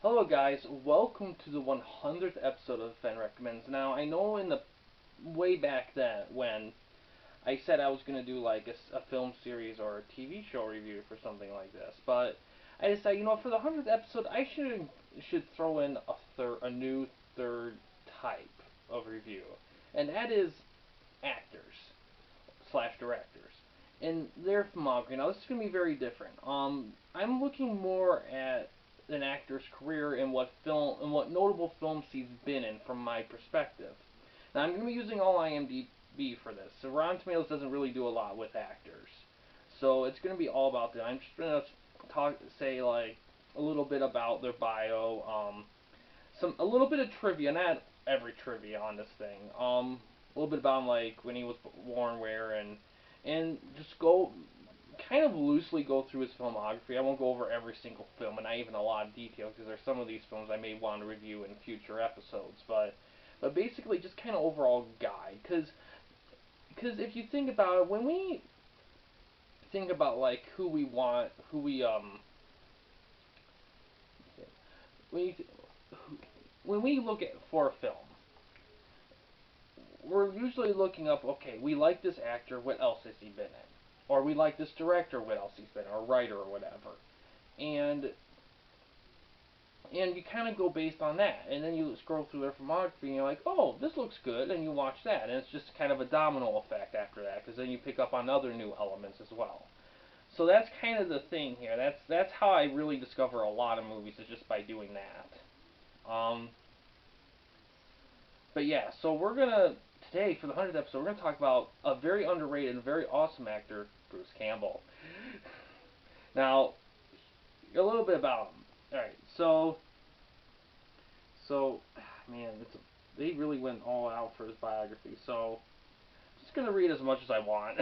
Hello guys, welcome to the 100th episode of Fenn Recommends. Now, I know in the way back then when I said I was going to do like a film series or a TV show review for something like this, but I decided, for the 100th episode, I should throw in a new third type of review, and that is actors slash directors and their filmography. Now, this is going to be very different. I'm looking more at an actor's career and what notable films he's been in from my perspective. Now, I'm going to be using all IMDb for this. So Rotten Tomatoes doesn't really do a lot with actors, so it's going to be all about them. I'm just going to say like a little bit about their bio, a little bit of trivia, not every trivia on this thing. A little bit about like when he was born, where, and just go kind of loosely go through his filmography. I won't go over every single film and not even a lot of detail because there's some of these films I may want to review in future episodes. But basically just kind of overall guide because if you think about it, when we think about like who we want, who we when you, when we look at for a film, we're usually looking up, okay, we like this actor, what else has he been in? Or we like this director, what else he's been in, or writer, or whatever. And and you kind of go based on that. And then you scroll through their filmography and you're like, oh, this looks good, and you watch that. And it's just kind of a domino effect after that, because then you pick up on other new elements as well. So that's kind of the thing here. That's how I really discover a lot of movies, is just by doing that. But yeah, so we're gonna today for the 100th episode, we're gonna talk about a very underrated and very awesome actor, Bruce Campbell. Now, a little bit about him. All right, so man, they really went all out for his biography. So I'm just gonna read as much as I want.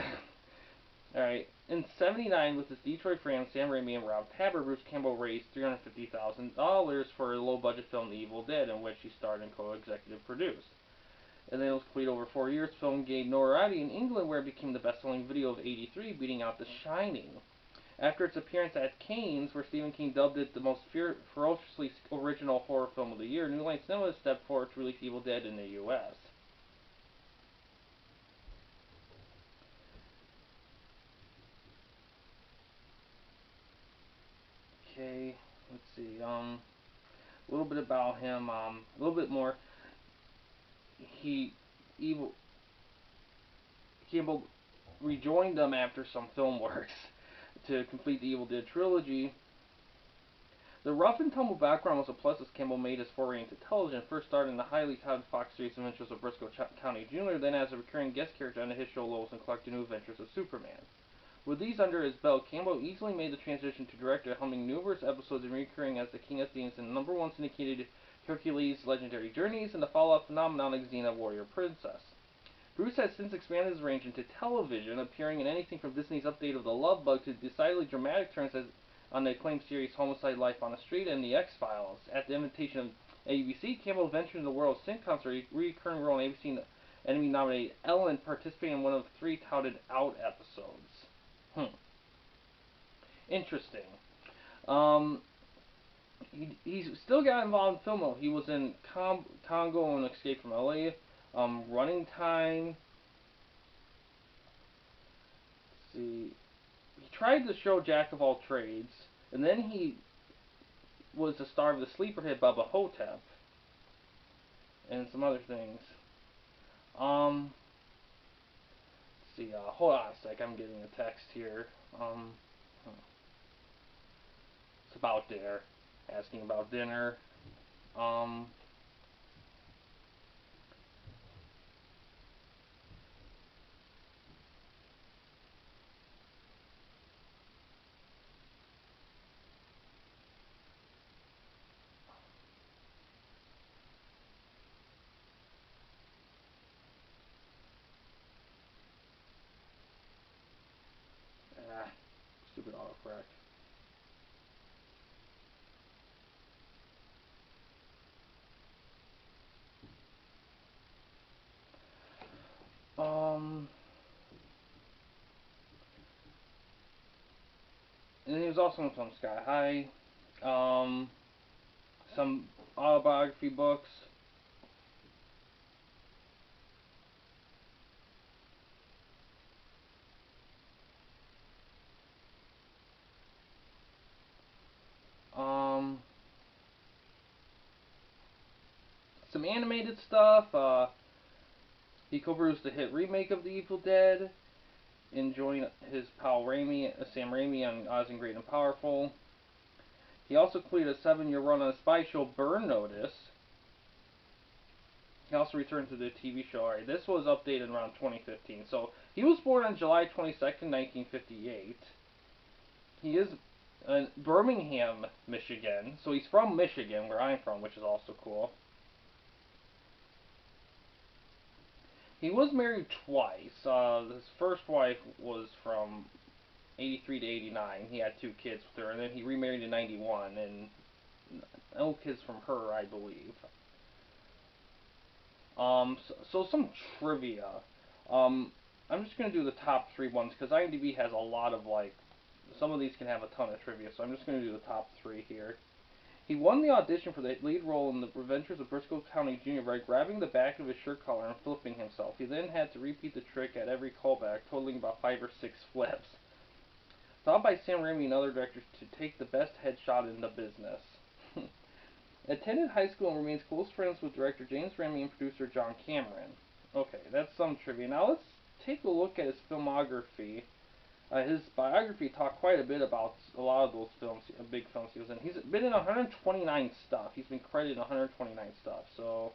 All right. In '79, with his Detroit friends Sam Raimi and Rob Tapper, Bruce Campbell raised $350,000 for a low-budget film, The Evil Dead, in which he starred and co-executive produced. And then it was completed over 4 years. The film gained notoriety in England, where it became the best-selling video of '83, beating out The Shining. After its appearance at Cannes, where Stephen King dubbed it the most ferociously original horror film of the year, New Line Cinema stepped forward to release Evil Dead in the U.S. Okay, let's see. A little bit about him. A little bit more. He, Evil Campbell rejoined them after some film works to complete the Evil Dead trilogy. The rough and tumble background was a plus as Campbell made his foray into television, first starring in the highly touted Fox series Adventures of Briscoe County Jr., then as a recurring guest character on the hit show Lois and Clark: The New Adventures of Superman. With these under his belt, Campbell easily made the transition to director, helming numerous episodes and recurring as the King of Themes in number one syndicated Hercules' Legendary Journeys and the follow-up phenomenon Xena Warrior Princess. Bruce has since expanded his range into television, appearing in anything from Disney's update of The Love Bug to decidedly dramatic turns on the acclaimed series Homicide: Life on the Street and The X-Files. At the invitation of ABC, Campbell ventured into the world of sitcoms, a recurring role in ABC Emmy-nominated Ellen, participating in one of three touted Out episodes. Interesting. Um, he's still got involved in film. He was in Congo and Escape from LA, Running Time. Let's see, he tried the show Jack of All Trades, and then he was the star of the sleeper hit Bubba Hotep, and some other things. Um, let's see. Hold on a sec. I'm getting a text here. It's about dinner. Asking about dinner. Um, ah, stupid autocorrect. Um, and he was also in film Sky High. Um, some autobiography books. Um, some animated stuff. He co-produced the hit remake of The Evil Dead, and joined his pal Sam Raimi on Oz and Great and Powerful. He also completed a 7-year run on the spy show Burn Notice. He also returned to the TV show. Alright, this was updated around 2015. So he was born on July 22nd, 1958. He is in Birmingham, Michigan. So he's from Michigan, where I'm from, which is also cool. He was married twice. His first wife was from 83 to 89. He had 2 kids with her, and then he remarried in 91, and no kids from her, I believe. So some trivia. I'm just gonna do the top 3 ones because IMDb has a lot of like. Some of these can have a ton of trivia, so I'm just gonna do the top 3 here. He won the audition for the lead role in The Adventures of Briscoe County Jr. by grabbing the back of his shirt collar and flipping himself. He then had to repeat the trick at every callback, totaling about 5 or 6 flips. Thought by Sam Raimi and other directors to take the best headshot in the business. Attended high school and remains close friends with director James Raimi and producer John Cameron. Okay, that's some trivia. Now let's take a look at his filmography. His biography talked quite a bit about a lot of those films, big films he was in. He's been in 129 stuff. He's been credited in 129 stuff. So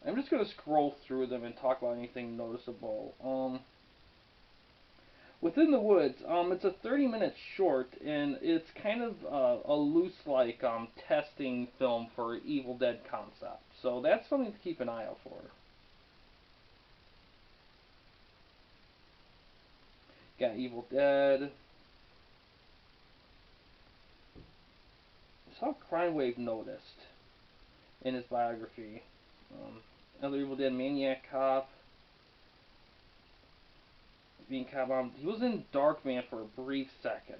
I'm just going to scroll through them and talk about anything noticeable. Within the Woods, it's a 30-minute short, and it's kind of a loose, like, testing film for Evil Dead concept. So that's something to keep an eye out for. Got Evil Dead. I saw Crime Wave noticed in his biography. Another Evil Dead Maniac Cop. Being cop, he was in Darkman for a brief second.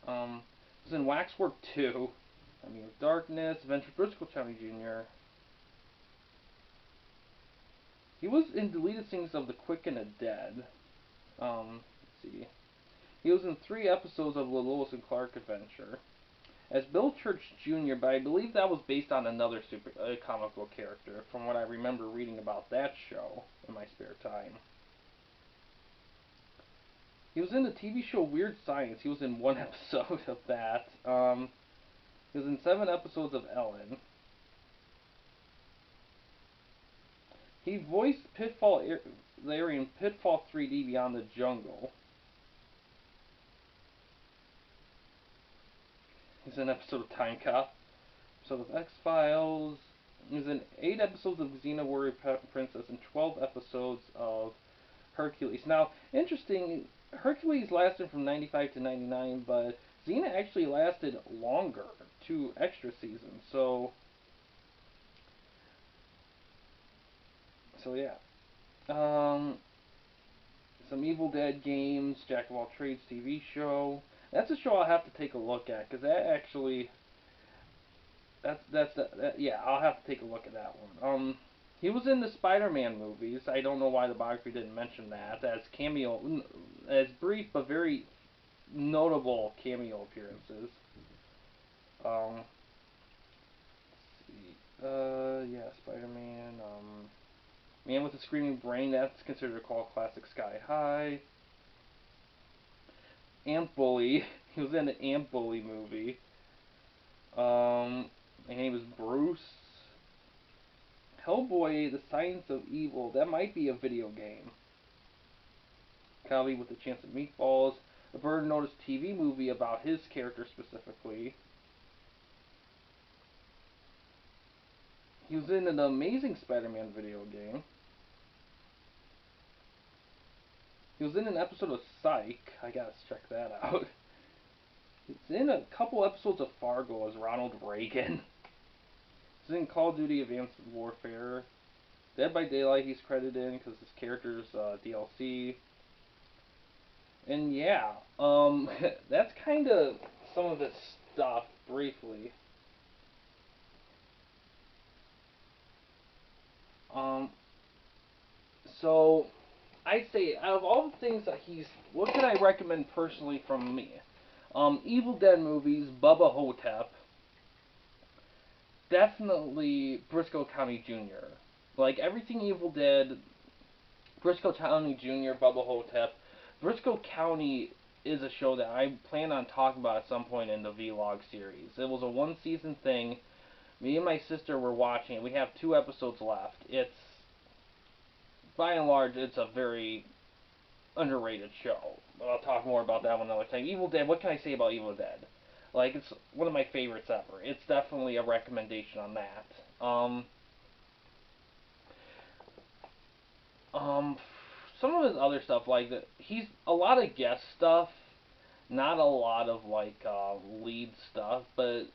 He was in Waxwork 2. I mean, Darkness, Adventure Briscoe County Jr. He was in deleted scenes of The Quick and the Dead. Let's see. He was in 3 episodes of the Lois and Clark adventure as Bill Church Jr., but I believe that was based on another comic book character, from what I remember reading about that show in my spare time. He was in the TV show Weird Science. He was in 1 episode of that. He was in 7 episodes of Ellen. He voiced Pitfall Larry in Pitfall 3D Beyond the Jungle. He's in an episode of Time Cop, episode of X-Files. He's in 8 episodes of Xena Warrior Princess and 12 episodes of Hercules. Now, interesting, Hercules lasted from 95 to 99, but Xena actually lasted longer, 2 extra seasons. So yeah. Some Evil Dead games, Jack of All Trades TV show. That's a show I'll have to take a look at, because that actually, yeah, I'll have to take a look at that one. He was in the Spider-Man movies. I don't know why the biography didn't mention that, as cameo, as brief but very notable cameo appearances. Let's see. Yeah, Spider-Man. Man with a Screaming Brain, that's considered a cult classic. Sky High. Ant Bully. He was in the Ant Bully movie. And he was Bruce. Hellboy, The Science of Evil. That might be a video game. Cali with a Chance of Meatballs. A Bird Notice TV movie about his character specifically. He was in an Amazing Spider-Man video game. He was in an episode of Psych. I gotta check that out. He's in a couple episodes of Fargo as Ronald Reagan. He's in Call of Duty Advanced Warfare. Dead by Daylight he's credited in because his character's DLC. And yeah, that's kind of some of his stuff briefly. Um, so I'd say out of all the things that what can I recommend personally from me? Evil Dead movies, Bubba Hotep, definitely Briscoe County Jr. Like everything Evil Dead, Briscoe County Jr., Bubba Hotep. Briscoe County is a show that I plan on talking about at some point in the vlog series. It was a one season thing. Me and my sister were watching it. We have 2 episodes left. It's, by and large, it's a very underrated show. But I'll talk more about that one another time. Evil Dead, what can I say about Evil Dead? Like, it's one of my favorites ever. It's definitely a recommendation on that. Um, some of his other stuff, like, he's a lot of guest stuff, not a lot of, like, lead stuff, but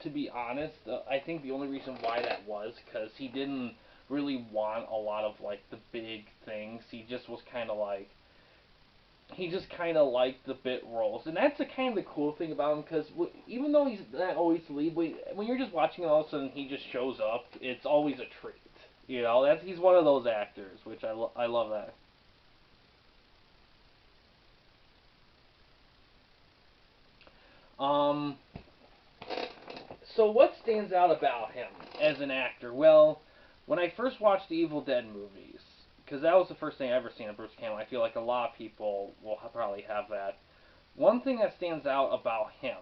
to be honest, I think the only reason why that was because he didn't really want a lot of, like, the big things. He just was kind of like, he just kind of liked the bit roles, and that's the kind of the cool thing about him. Because even though he's not always the lead, when you're just watching, and all of a sudden he just shows up, it's always a treat. You know, that's he's one of those actors, which I love that. Um, so what stands out about him as an actor? Well, when I first watched the Evil Dead movies, because that was the first thing I ever seen of Bruce Campbell, I feel like a lot of people will probably have that. One thing that stands out about him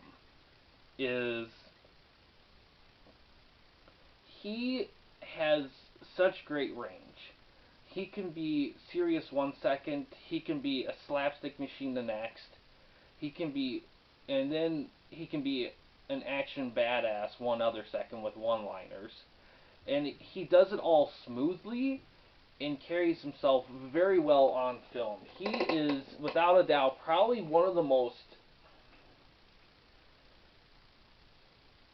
is he has such great range. He can be serious 1 second, he can be a slapstick machine the next, he can be, and then he can be an action badass one other second with one-liners. And he does it all smoothly and carries himself very well on film. He is, without a doubt, probably one of the most.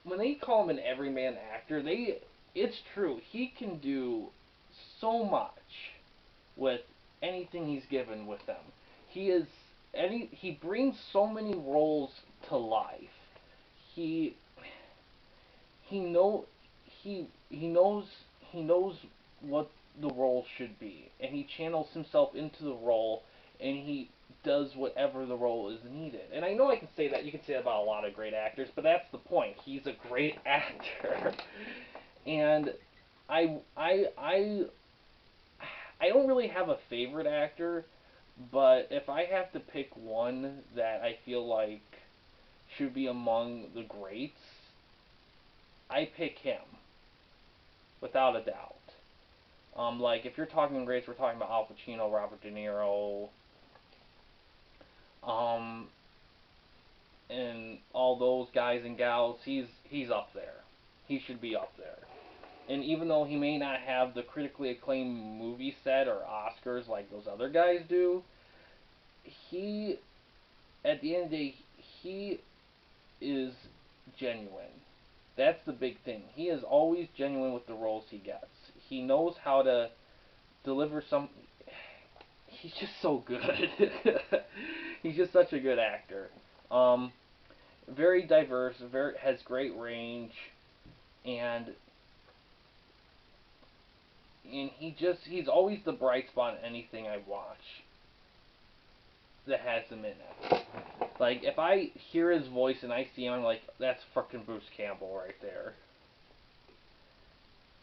When they call him an everyman actor, it's true. He can do so much with anything he's given with them. He is he brings so many roles to life. He he know he knows what the role should be, and he channels himself into the role, and he does whatever the role is needed. And I know I can say that, you can say that about a lot of great actors, but that's the point. He's a great actor. And I I I I don't really have a favorite actor, but if I have to pick one that I feel like should be among the greats, I pick him without a doubt. Like if you're talking greats, we're talking about Al Pacino, Robert De Niro, um, and all those guys and gals. He's up there. He should be up there. And even though he may not have the critically acclaimed movie set or Oscars like those other guys do, he, at the end of the day, he is genuine. That's the big thing. He is always genuine with the roles he gets. He knows how to deliver some. He's just so good. He's just such a good actor. Um, very diverse, very has great range, and he's always the bright spot in anything I watch that has him in it. Like if I hear his voice and I see him, I'm like, that's fucking Bruce Campbell right there.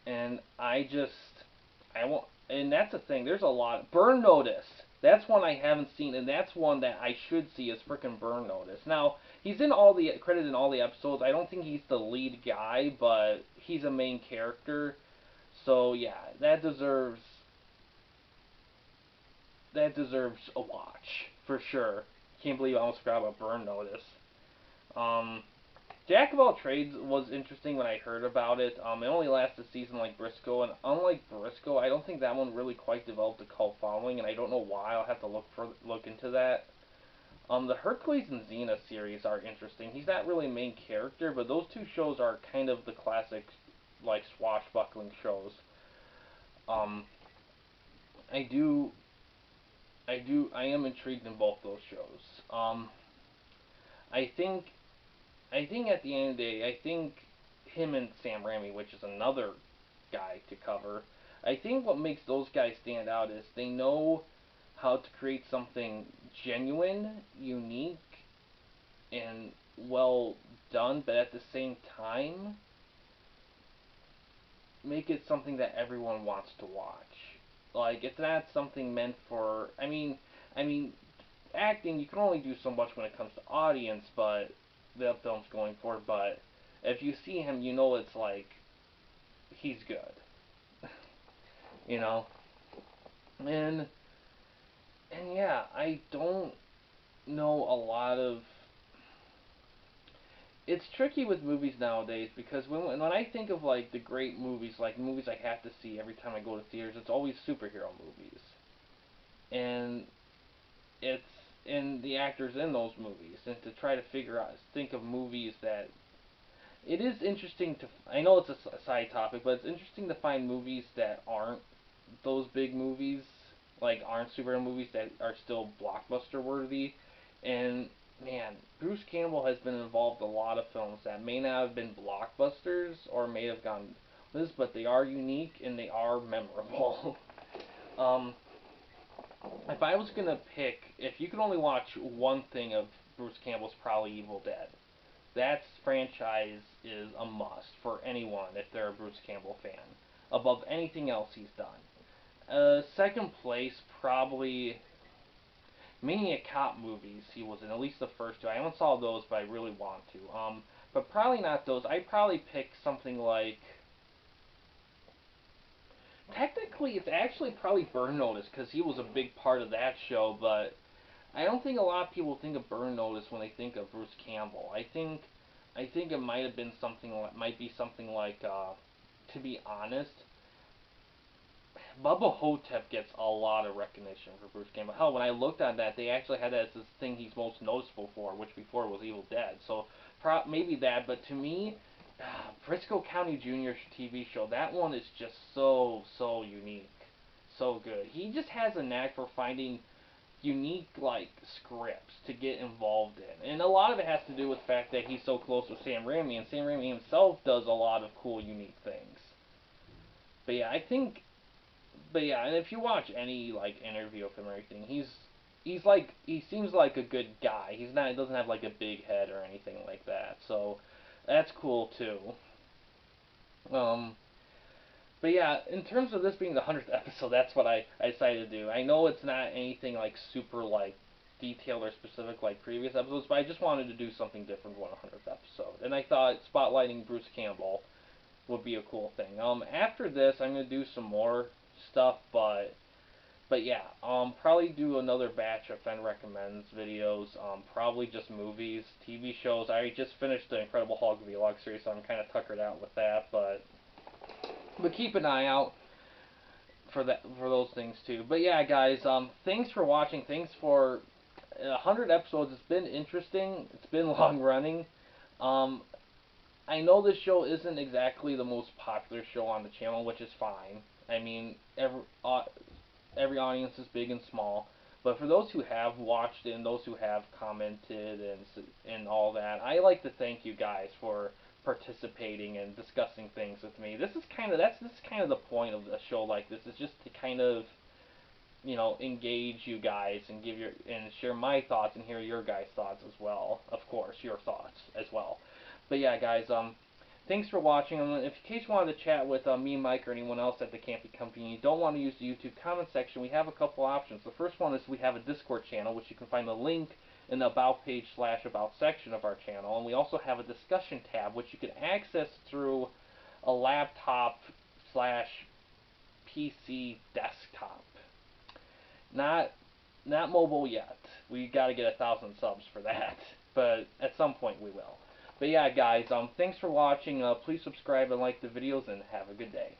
And I won't. And that's the thing. There's a lot. Burn Notice. That's one I haven't seen, and that's one that I should see. Is freaking Burn Notice. Now he's in all the credited in all the episodes. I don't think he's the lead guy, but he's a main character. So yeah, that deserves a watch for sure. Can't believe I almost forgot about Burn Notice. Um, Jack of all trades was interesting when I heard about it. It only lasted a season like Briscoe, and unlike Briscoe, I don't think that one really quite developed a cult following, and I don't know why. I'll have to look into that. The Hercules and Xena series are interesting. He's not really a main character, but those two shows are kind of the classic, like swashbuckling shows. Um, I do, I am intrigued in both those shows. I think I think at the end of the day, I think him and Sam Raimi, which is another guy to cover, I think what makes those guys stand out is they know how to create something genuine, unique, and well done, but at the same time, make it something that everyone wants to watch. Like, it's not something meant for. I mean, acting, you can only do so much when it comes to audience, but the film's going for. But if you see him, you know it's like he's good, you know. And yeah, I don't know a lot of. It's tricky with movies nowadays because when I think of like the great movies, like movies I have to see every time I go to theaters, it's always superhero movies, and it's in the actors in those movies, and to try to figure out, think of movies that it is interesting to. I know it's a side topic, but it's interesting to find movies that aren't those big movies, like aren't superhero movies that are still blockbuster worthy. And man, Bruce Campbell has been involved in a lot of films that may not have been blockbusters or may have gone this, but they are unique and they are memorable. um, if I was gonna pick, if you could only watch one thing of Bruce Campbell's, probably Evil Dead. That franchise is a must for anyone if they're a Bruce Campbell fan, above anything else he's done. Second place, probably Maniac Cop movies. He was in at least the first two. I haven't saw those, but I really want to. But probably not those. I'd probably pick something like. Technically, it's actually probably Burn Notice because he was a big part of that show. But I don't think a lot of people think of Burn Notice when they think of Bruce Campbell. I think it might have been something. Might be something like. To be honest, Bubba Hotep gets a lot of recognition for Bruce Campbell. Hell, when I looked at that, they actually had that as this thing he's most noticeable for, which before was Evil Dead. So maybe that, but to me, Briscoe County Jr. TV show, that one is just so unique, so good. He just has a knack for finding unique like scripts to get involved in, and a lot of it has to do with the fact that he's so close with Sam Raimi, and Sam Raimi himself does a lot of cool, unique things. But yeah, I think and if you watch any like interview of him or anything, he seems like a good guy. He doesn't have like a big head or anything like that. So that's cool too. Um, but yeah, in terms of this being the 100th episode, that's what I decided to do. I know it's not anything like super like detailed or specific like previous episodes, but I just wanted to do something different for the 100th episode. And I thought spotlighting Bruce Campbell would be a cool thing. After this, I'm gonna do some more stuff, but yeah, probably do another batch of Fenn recommends videos. Probably just movies, TV shows. I just finished the Incredible Hulk vlog series, so I'm kind of tuckered out with that. But keep an eye out for those things too. But yeah, guys, thanks for watching. Thanks for 100 episodes. It's been interesting. It's been long running. Um, I know this show isn't exactly the most popular show on the channel, which is fine. I mean, every audience is big and small. But for those who have watched it and those who have commented and all that, I like to thank you guys for participating and discussing things with me. This is kind of the point of a show like this, is just to kind of engage you guys and share my thoughts and hear your guys' thoughts as well. Of course, your thoughts as well. But yeah, guys, thanks for watching. If in case you wanted to chat with me, Mike, or anyone else at the Campy Company, you don't want to use the YouTube comment section, we have a couple options. The first one is we have a Discord channel, which you can find the link in the About page / About section of our channel. And we also have a discussion tab, which you can access through a laptop / PC desktop. Not mobile yet. We got to get 1,000 subs for that, but at some point we will. But yeah, guys, thanks for watching. Please subscribe and like the videos, and have a good day.